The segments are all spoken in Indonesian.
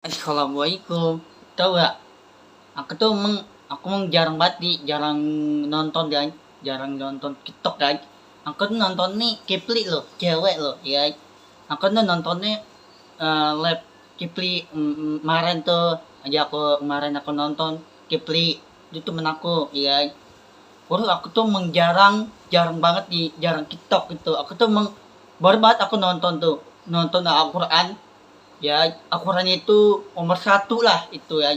Assalamualaikum. Tahu gak? Aku jarang banget jarang nonton kan, jarang nonton TikTok kan. Aku tuh nonton nih Kipli loh, cewek loh, ya. Aku tuh nontonnya live Kipli kemarin tuh aja aku nonton Kipli itu temen aku, ya. Terus aku tuh jarang banget jarang TikTok gitu. Aku tuh baru banget aku nonton Al-Quran, ya. Al-Quran itu nomor satu lah itu, ya.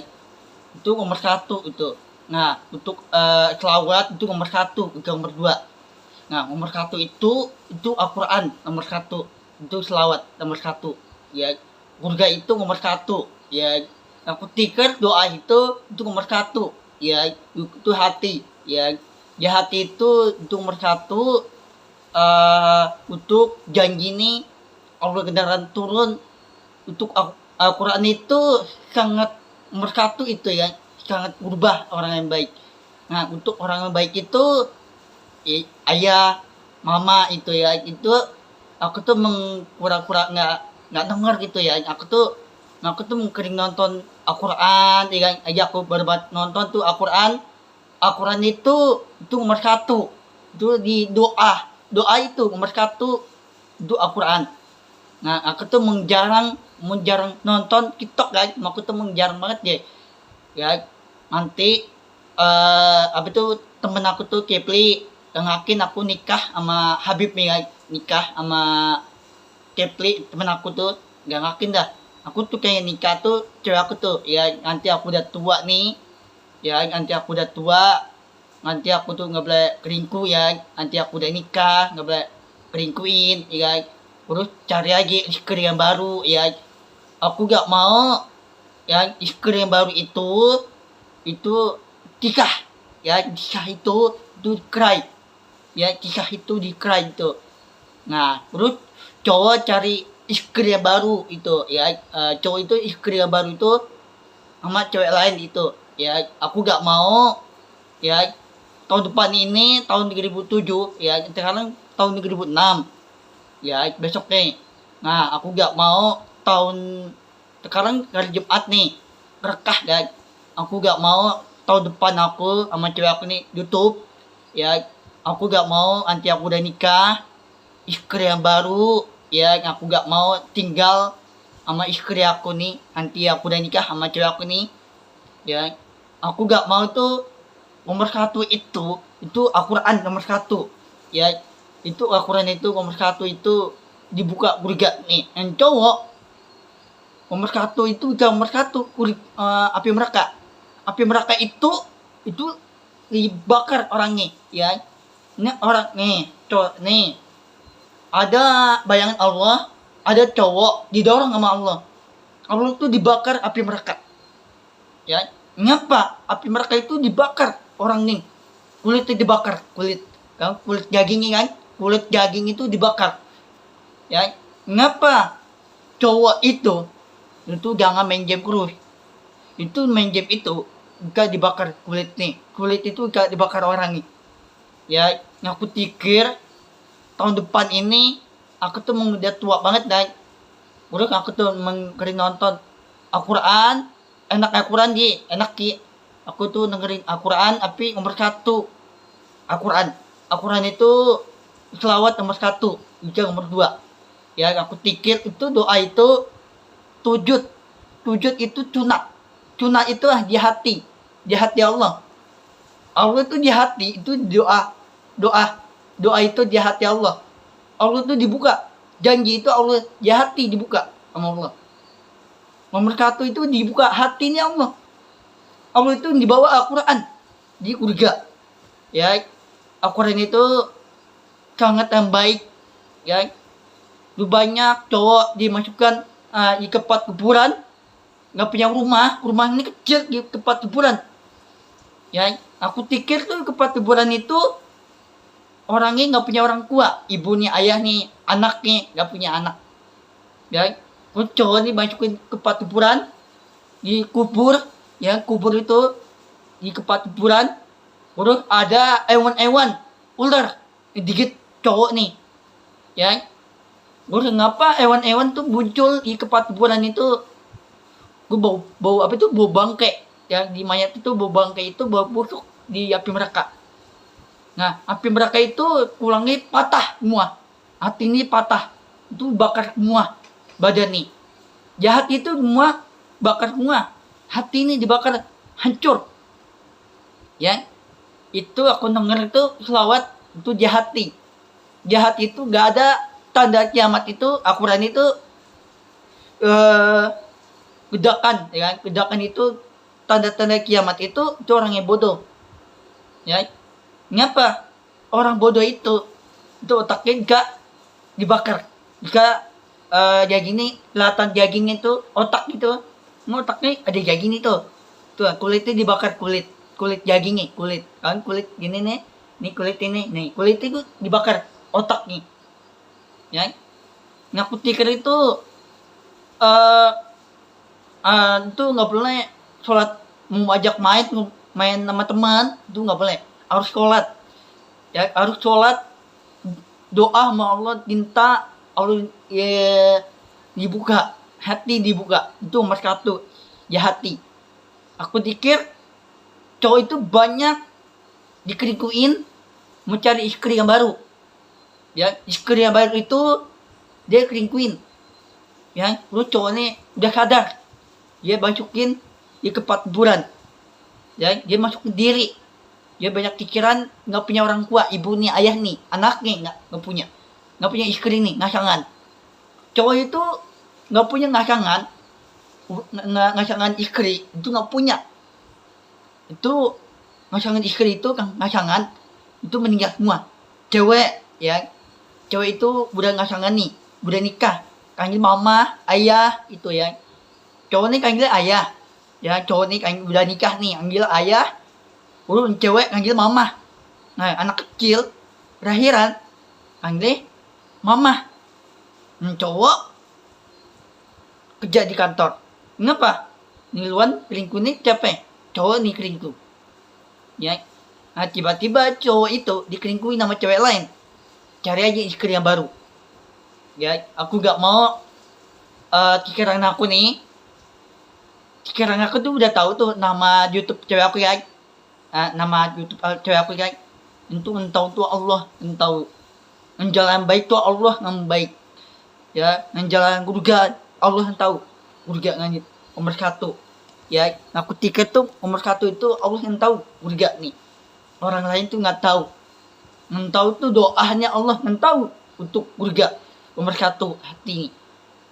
Itu nomor satu itu. Nah, untuk selawat itu nomor satu, itu nomor dua. Nah, nomor satu itu Al-Quran nomor satu, itu selawat nomor satu, ya. Surga itu nomor satu, ya. Aku tikar doa itu nomor satu, ya. Itu hati, ya. Di hati itu nomor satu. Untuk janji ini Allah kendaraan turun untuk Al-Quran itu sangat nomor satu itu, ya, sangat berubah orang yang baik. Nah, untuk orang yang baik itu ayah, mama itu, ya, itu aku tuh pura-pura nggak denger gitu, ya. Aku tuh mengkering nonton Al-Quran, ya kan? Aja aku baru nonton tuh Al-Quran. Al-Quran itu nomor satu. Itu di doa itu nomor satu, itu Al-Quran. Nah, aku tuh menjarang nonton TikTok kan, aku tuh menjarang banget deh, ya. Nanti apa tuh temen aku tuh Kepli yang ngakin aku nikah sama Habib nih kan, nikah sama Kepli temen aku tuh gak ngakin dah. Aku tuh kayak nikah tuh cewek aku tuh, ya. Nanti aku udah tua nih, ya. Nanti aku tuh nggak boleh keringku, ya. Nanti aku udah nikah nggak boleh keringkuin, ya. Terus cari aja istri yang baru, ya. Aku gak mau yang istri yang baru itu kisah, ya. Kisah itu cry, ya. Kisah itu di cry itu. Nah, terus cowok cari istri yang baru itu, ya. Cowok itu istri yang baru itu sama cewek lain itu, ya. Aku gak mau, ya. Tahun depan ini tahun 2007, ya. Sekarang tahun 2006, ya, besok nih. Nah, aku gak mau sekarang hari Jumat nih, rekah dan aku gak mau tahun depan aku sama cewek aku nih YouTube, ya. Aku gak mau nanti aku udah nikah istri yang baru, ya. Aku gak mau tinggal sama istri aku nih nanti aku udah nikah sama cewek aku nih, ya. Aku gak mau tuh nomor satu itu Al-Quran nomor satu, ya. Itu Al-Quran itu nomor satu itu dibuka surga nih. Yang cowok nomor satu itu nomor satu api neraka. Api neraka itu dibakar orangnya, ya. Ini orang nih, cowok nih. Ada bayangan Allah, ada cowok didorong sama Allah. Allah itu dibakar api neraka, ya. Ngapa api neraka itu dibakar orang nih? Kulitnya dibakar, kulit dagingnya kan, kulit daging itu dibakar, ya. Ngapa cowok itu jangan main game terus. Itu main game itu gak dibakar kulit nih, kulit itu gak dibakar orang nih, ya. Aku pikir tahun depan ini aku tuh udah tua banget dan udah aku tuh mengkering nonton Al-Quran. Enak Al-Quran enak ki. Aku tuh dengerin Al-Quran tapi nomor satu Al-Quran. Al-Quran itu selawat nomor satu, juga nomor dua, ya. Aku pikir itu doa itu tujud. Tujud itu cuna. Cuna itu di hati Allah. Allah itu di hati, itu doa itu di hati Allah. Allah itu dibuka. Janji itu Allah di hati dibuka sama Allah. Nomor satu itu dibuka hatinya Allah. Allah itu dibawa Al-Quran di surga, ya. Al-Quran itu sangat yang baik, ya. Lu banyak cowok dimasukkan di tempat kuburan, nggak punya rumah ini kecil di tempat kuburan, ya. Aku pikir tuh tempat kuburan itu orangnya nggak punya orang tua, ibunya, ayah nih, anaknya nggak punya anak, ya. Cowok nih masukin ke tempat kuburan, dikubur, ya. Kubur itu di tempat kuburan, terus ada hewan-hewan ular digigit cowok nih, ya. Terus ngapa hewan-hewan tuh muncul di tempat kuburan itu? gue bau apa itu, bau bangke, yang di mayat itu bau bangke itu bau busuk di api neraka. Nah, api neraka itu tulangnya patah semua, hati ini patah, itu bakar semua badan nih. Jahat itu semua bakar semua, hati ini dibakar hancur. Ya, itu aku denger itu selawat itu jahati. Jahat itu gak ada tanda kiamat itu, Al-Quran itu ledakan, ya kan? Ledakan itu tanda-tanda kiamat itu orang yang bodoh. Ya, ngapa orang bodoh itu otaknya gak dibakar, gak daging nih, kelihatan dagingnya itu otak gitu, otaknya ada daging itu, tuh kulitnya dibakar, kulit dagingnya, kulit kan, kulit gini nih kulit ini, nih kulit itu dibakar, otak nih, ya. Nah, kutikir itu itu nggak boleh sholat, mau ajak main sama teman itu nggak boleh, harus sholat, ya harus sholat, doa sama Allah, minta Allah ya, dibuka hati, dibuka itu nomor satu ya, hati. Aku pikir cowok itu banyak dikerikuin mencari istri yang baru, ya istri yang baru itu dia kerikuin, ya lu cowoknya udah sadar, dia masukin di tempat hiburan, ya dia masuk ke diri, dia banyak pikiran, nggak punya orang tua, ibu nih, ayah nih, anaknya nggak punya istri nih, ngasangan. Cowok itu nggak punya ngasangan, ngasangan istri itu nggak punya. Itu ngasangan istri itu kan, ngasangan itu meninggal semua. Cewek, ya cewek itu udah ngasangan nih, udah nikah, panggil mama, ayah itu ya. Cowok nih panggil ayah, ya cowok nih udah nikah nih, panggil ayah. Urun cewek panggil mama. Nah, anak kecil lahiran panggil mama. Cowok kerja di kantor. Kenapa? Niluan selingkuh nih capek. Cowok nih selingkuh. Ya. Nah, tiba-tiba cowok itu dikelingkuhin sama cewek lain. Cari aja istri yang baru. Ya, aku gak mau pikiran aku nih. Pikiran aku tuh udah tahu tuh nama YouTube cewek aku ya. Nama YouTube cewek aku ya. Itu entau tuh Allah, entau. Menjalan baik tuh Allah yang baik. Ya, menjalan surga Allah yang tahu. Surga nganyit nomor satu. Ya, aku tiket tuh nomor satu itu Allah yang tahu surga nih. Orang lain tuh nggak tahu. Yang tahu tuh doanya Allah yang tahu untuk surga. Nomor satu hati nih.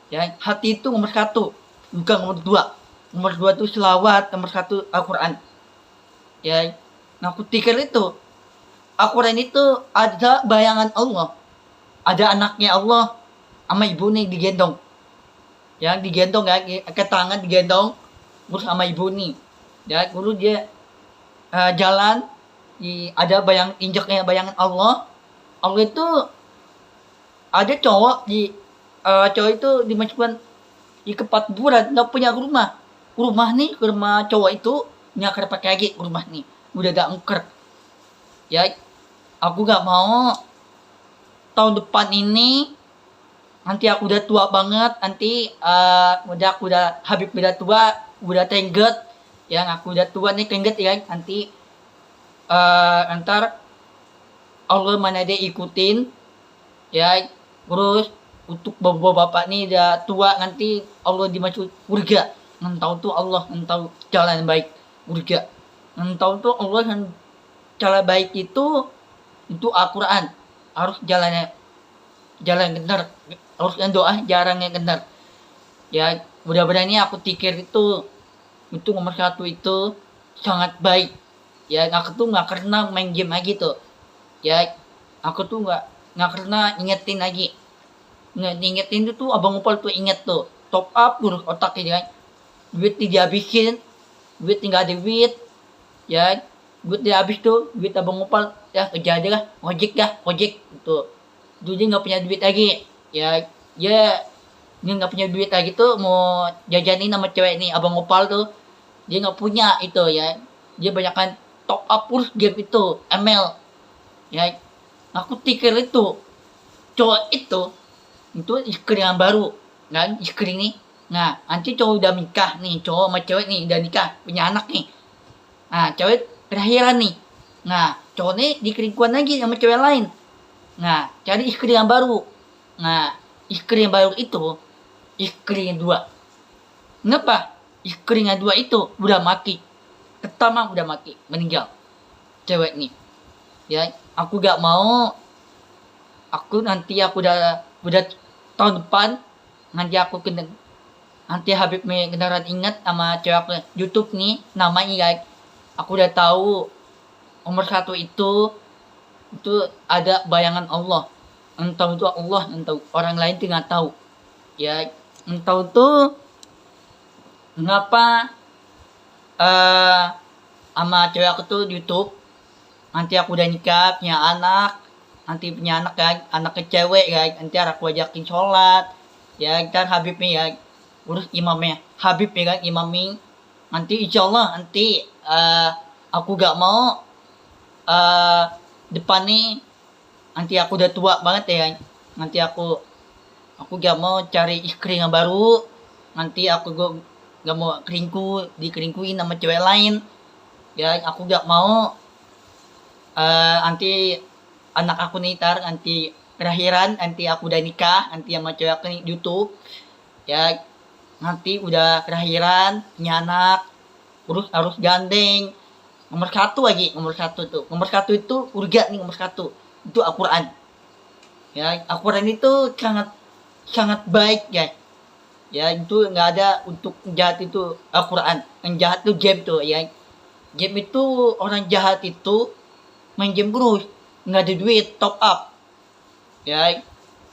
Ya, hati itu nomor satu, bukan nomor dua. Nomor dua tuh selawat, nomor satu Al-Quran. Ya, aku pikir itu Al-Quran itu ada bayangan Allah, ada anaknya Allah sama ibu nih digendong, ya digendong ya, ke tangan digendong, terus sama ibu nih, ya dulu dia jalan, ada injaknya bayangan Allah. Allah itu ada cowok cowok itu dimasukkan di tempat hiburan, nggak punya rumah nih, rumah cowok itu nyakar pakai lagi rumah nih, udah gak angker. Ya, aku gak mau tahun depan ini nanti aku udah tua banget, nanti aku udah habis, udah tua, udah tengget, yang aku udah tua nih tengget ya, nanti antar Allah mana dia ikutin, ya terus untuk bapak-bapak nih udah tua, nanti Allah dimasuk surga, ngentau tuh Allah, ngentau jalan baik surga, ngentau tuh Allah yang cara baik itu Al-Quran, harus jalan benar, harus doa jarangnya benar. Ya mudah-mudahan ini aku pikir itu nomor satu itu sangat baik. Ya aku tuh nggak karena main game lagi tuh. Ya aku tuh nggak karena ingetin lagi. Ingetin itu tuh abang Upal tuh inget tuh, top up urus otak ya. Duit dihabisin, duit tinggal ada duit. Ya duit dia habis tuh, duit abang Upal ya kerja aja lah, ojek gitu. Dia nggak punya duit lagi, ya dia nggak punya duit lagi tuh, mau jajanin sama cewek nih abang Opal tuh, dia nggak punya itu ya, dia banyakkan top up urus game itu ML. Ya aku pikir itu cowok itu istri yang baru kan, istri nih Nah, nanti cowok udah nikah nih, cowok sama cewek nih udah nikah, punya anak nih. Nah, cewek kelahiran nih. Nah, cowok nih dikelingkuhan lagi sama cewek lain. Nah, cari istri yang baru. Nah, istri yang baru itu istri yang dua. Kenapa? Istri yang dua itu udah mati. Pertama udah mati, meninggal. Cewek nih. Ya, aku gak mau. Aku udah tahun depan nanti aku kena nanti Habib beneran ingat sama cewek aku YouTube nih namanya guys. Aku udah tahu nomor satu itu ada bayangan Allah. Entah itu Allah, entah orang lain tuh nggak tahu. Ya, entah itu mengapa sama cewek aku tuh di YouTube. Nanti aku udah nikah, punya anak. Nanti punya anak kan, anak ke cewek kan. Nanti aku ajakin sholat. Ya, ntar Habib nih ya. Urus imamnya. Habib ya kan, imamnya. Nanti insya Allah nanti aku gak mau depan nih nanti aku udah tua banget ya kan. Nanti aku gak mau cari istri yang baru. Nanti aku gak mau dikelingkuin sama cewek lain. Ya, aku gak mau nanti anak aku nih nanti kelahiran, nanti aku udah nikah, nanti sama cewek aku nih YouTube. Ya, nanti udah kelahiran, punya anak, harus gandeng. Nomor satu tuh. Nomor satu itu urga nih nomor satu. Itu Al-Quran. Ya, Al-Quran itu sangat baik ya. Ya, itu nggak ada untuk jahat itu Al-Quran. Yang jahat tuh game tuh ya. Game itu orang jahat itu main game terus. Nggak ada duit, top up. Ya,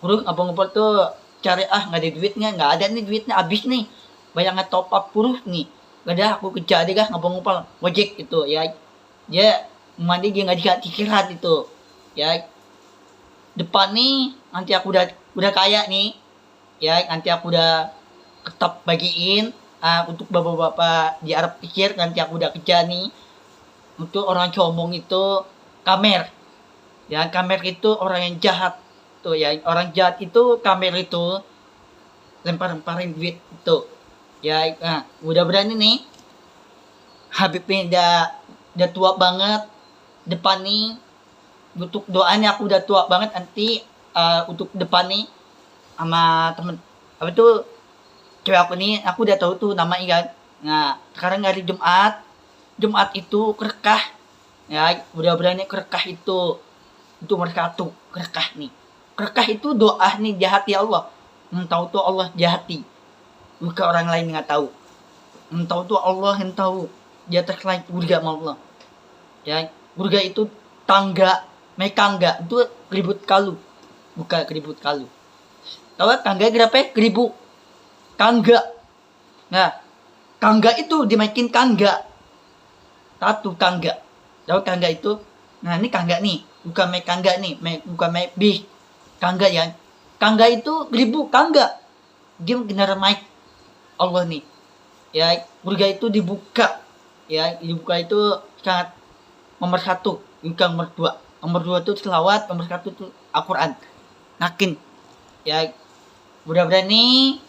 terus abang-abang tuh cari nggak ada duitnya, nggak ada nih duitnya habis nih. Banyak top up terus nih. Gak ada aku kerja deh kah ngopal-ngopal gojek itu ya. Dia mandi dia nggak dikasih pikiran itu ya. Depan nih nanti aku udah kaya nih ya, nanti aku udah tetap bagiin untuk bapak-bapak di Arab pikir nanti aku udah kerja nih. Untuk orang sombong itu kamer ya, kamer itu orang yang jahat tuh ya. Orang jahat itu kamer itu lempar-lemparin duit itu ya. Nah, udah berani nih Habib ini udah tua banget. Depan nih untuk doanya aku udah tua banget nanti untuk depan nih sama temen apa tuh cewek aku nih, aku udah tahu tuh namanya kan. Nah, sekarang hari Jumat itu kerekah ya. Udah berani kerekah itu mereka tuh kerekah nih. Kerekah itu doa nih jahat ya Allah. Tahu tuh Allah jahati. Bukan orang lain nggak tahu. Tahu tuh Allah yang tahu. Di atas langit surga sama Allah. Ya, surga itu tangga itu keribut kalu. Bukan keribut kalu. Tahu kan tangga berapa? Keribu. Tangga. Nah, tangga itu dimaikin tangga. Satu tangga. Tahu tangga itu? Nah, ini tangga nih. Bukan make tangga nih. Bukan make bih. Tangga ya. Tangga itu keribu tangga. Dia benar mic Allah nih. Ya, surga itu dibuka. Ya, dibuka itu sangat nomor satu, bukan nomor dua. Nomor dua itu selawat, nomor satu itu Al-Quran. Nakin. Ya, mudah-mudahan nih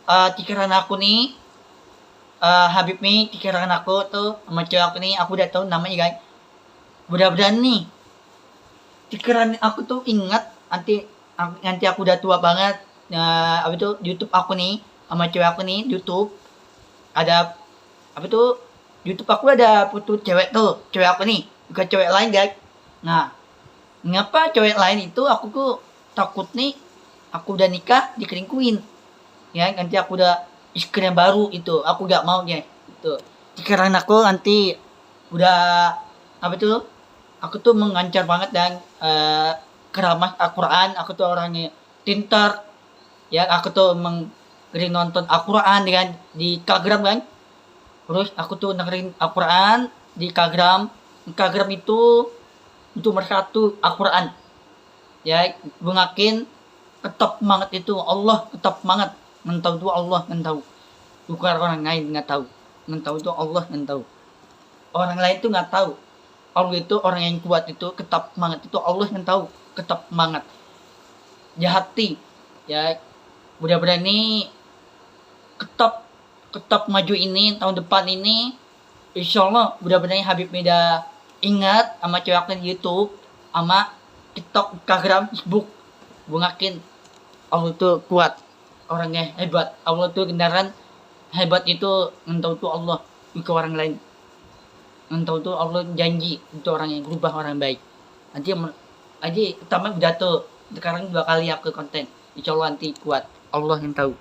pikiran aku nih Habib nih, pikiran aku tuh sama cewek aku nih, aku udah tahu namanya guys. Mudah-mudahan nih pikiran aku tuh ingat nanti aku udah tua banget. Apa itu YouTube aku nih sama cewek aku nih YouTube ada apa tuh YouTube aku ada foto cewek aku nih, bukan cewek lain guys. Nah, ngapa cewek lain itu aku tuh takut nih aku udah nikah dikelingkuin ya. Nanti aku udah istri yang baru itu aku gak mau ya itu. Pikiran aku nanti udah apa tuh aku tuh mengancar banget dan keramah Al-Quran. Aku tuh orangnya pintar ya. Aku tuh nonton Al-Quran dengan di Instagram kan. Terus aku tuh dengerin Al-Quran di Instagram. Instagram itu nomor satu Al-Quran ya. Bungakin ketop banget itu Allah, ketop banget. Ngentau itu Allah, ngentau. Bukan orang lain nggak tahu. Ngentau itu Allah, ngentau. Orang lain tuh nggak tahu. Allah itu orang yang kuat itu ketop banget itu Allah ngentau, ketop banget. Jahati ya. Mudah-mudahan nih ketop ketop maju ini tahun depan ini, insya Allah benar-benar Habib Mida ingat sama ceweknya di YouTube sama TikTok, Instagram, Facebook. Gue ngakin Allah tuh kuat, orangnya hebat. Allah tuh kendaraan hebat itu entah itu Allah ke orang lain. Entah itu Allah janji itu orang yang berubah orang baik. Nanti pertama pidato, sekarang 2 kali aku konten. Insya Allah nanti kuat. Allah yang tahu.